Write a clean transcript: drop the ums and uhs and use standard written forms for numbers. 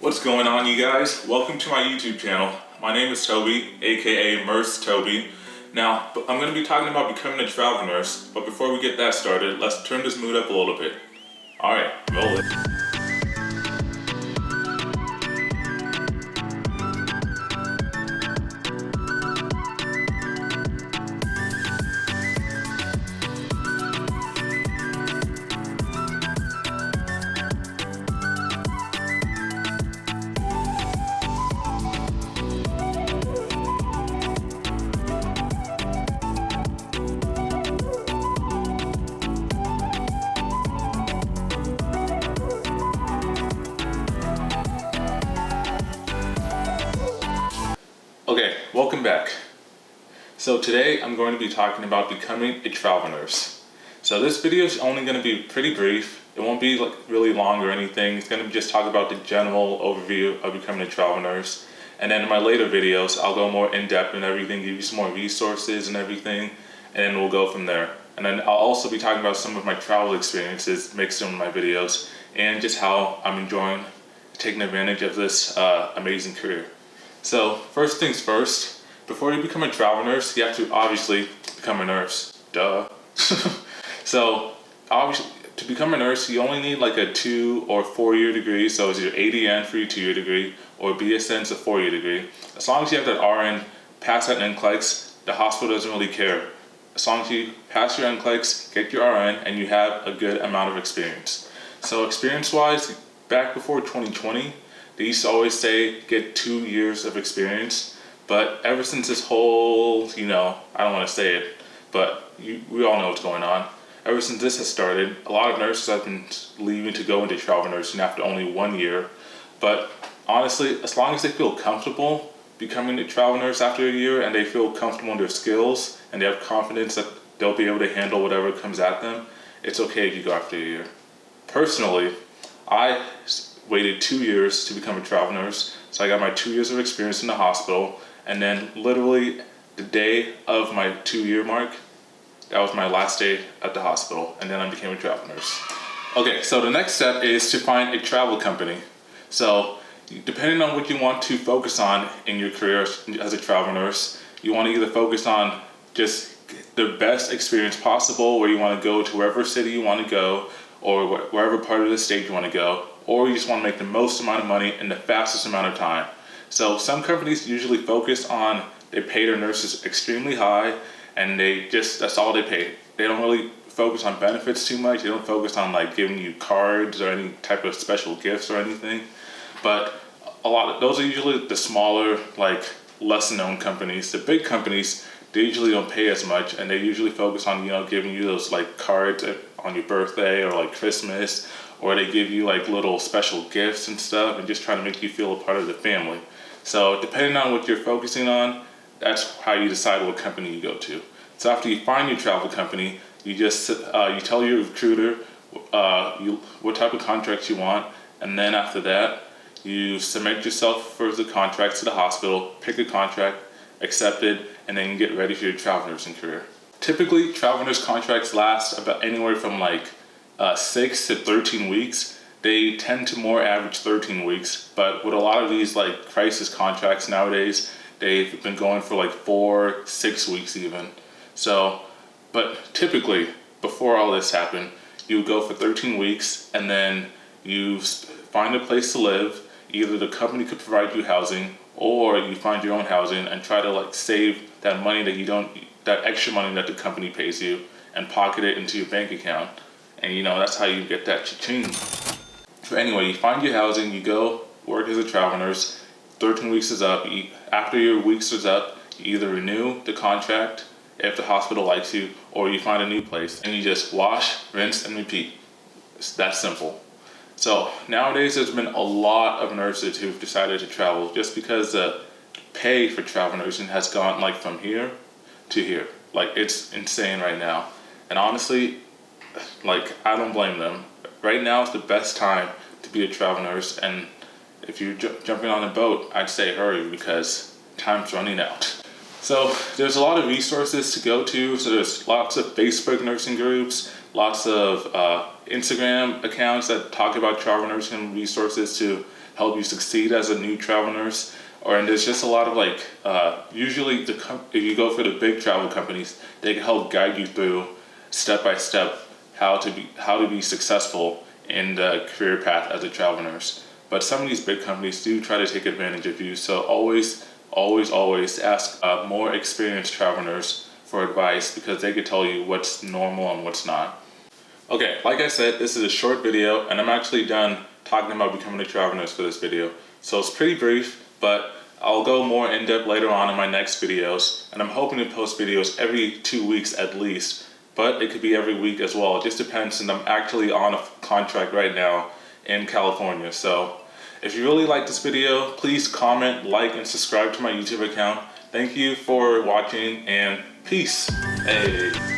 What's going on, you guys? Welcome to my YouTube channel. My name is Toby, aka Merce Toby. Now, I'm going to be talking about becoming a travel nurse, but before we get that started, let's turn this mood up a little bit. Alright, roll it. Okay, welcome back. So today I'm going to be talking about becoming a travel nurse. So this video is only going to be pretty brief. It won't be like really long or anything. It's going to just talk about the general overview of becoming a travel nurse. And then in my later videos, I'll go more in depth and everything, give you some more resources and everything, and then we'll go from there. And then I'll also be talking about some of my travel experiences mixed in my videos and just how I'm enjoying taking advantage of this amazing career. So first things first, before you become a travel nurse, you have to obviously become a nurse. Duh. So obviously, to become a nurse, you only need like a 2 or 4 year degree. So it's your ADN for your 2 year degree, or BSN is a 4 year degree. As long as you have that RN, pass that NCLEX, the hospital doesn't really care. As long as you pass your NCLEX, get your RN, and you have a good amount of experience. So experience-wise, back before 2020, they used to always say get 2 years of experience, but ever since this whole, I don't want to say it, but we all know what's going on. Ever since this has started, a lot of nurses have been leaving to go into travel nursing after only 1 year. But honestly, as long as they feel comfortable becoming a travel nurse after a year and they feel comfortable in their skills and they have confidence that they'll be able to handle whatever comes at them, it's okay if you go after a year. Personally, I waited 2 years to become a travel nurse, so I got my 2 years of experience in the hospital, and then literally the day of my 2 year mark, that was my last day at the hospital, and then I became a travel nurse. Okay, so the next step is to find a travel company. So depending on what you want to focus on in your career as a travel nurse, you want to either focus on just the best experience possible, where you want to go to wherever city you want to go, or wherever part of the state you want to go, or you just want to make the most amount of money in the fastest amount of time. So some companies usually focus on, they pay their nurses extremely high, and that's all they pay. They don't really focus on benefits too much. They don't focus on like giving you cards or any type of special gifts or anything. But those are usually the smaller, like less known companies. The big companies, they usually don't pay as much, and they usually focus on, giving you those like cards on your birthday or like Christmas, or they give you like little special gifts and stuff and just trying to make you feel a part of the family. So depending on what you're focusing on, that's how you decide what company you go to. So after you find your travel company, you just you tell your recruiter what type of contracts you want, and then after that, you submit yourself for the contracts to the hospital, pick a contract, accept it, and then you get ready for your travel nursing career. Typically, travel nurse contracts last about anywhere from like 6 to 13 weeks. They tend to more average 13 weeks, but with a lot of these like crisis contracts nowadays, they've been going for like 4-6 weeks even. So, but typically before all this happened, you would go for 13 weeks, and then you find a place to live. Either the company could provide you housing, or you find your own housing and try to like save that money that extra money that the company pays you, and pocket it into your bank account. And that's how you get that cha-ching. So anyway, you find your housing, you go work as a travel nurse. 13 weeks is up. After your weeks is up, you either renew the contract if the hospital likes you, or you find a new place and you just wash, rinse, and repeat. It's that simple. So nowadays there's been a lot of nurses who've decided to travel just because the pay for travel nursing has gone like from here to here. Like it's insane right now. And honestly, like I don't blame them. Right now is the best time to be a travel nurse, and if you're jumping on a boat, I'd say hurry because time's running out. So there's a lot of resources to go to. So there's lots of Facebook nursing groups, lots of Instagram accounts that talk about travel nursing resources to help you succeed as a new travel nurse. And there's just a lot of like, usually if you go for the big travel companies, they can help guide you through step by step how to be successful in the career path as a travel nurse. But some of these big companies do try to take advantage of you. So always ask a more experienced travel nurse for advice, because they could tell you what's normal and what's not. Okay, like I said, this is a short video, and I'm actually done talking about becoming a travel nurse for this video. So it's pretty brief, but I'll go more in depth later on in my next videos, and I'm hoping to post videos every 2 weeks at least, but it could be every week as well. It just depends, and I'm actually on a contract right now in California. So if you really like this video, please comment, like, and subscribe to my YouTube account. Thank you for watching, and peace. Hey.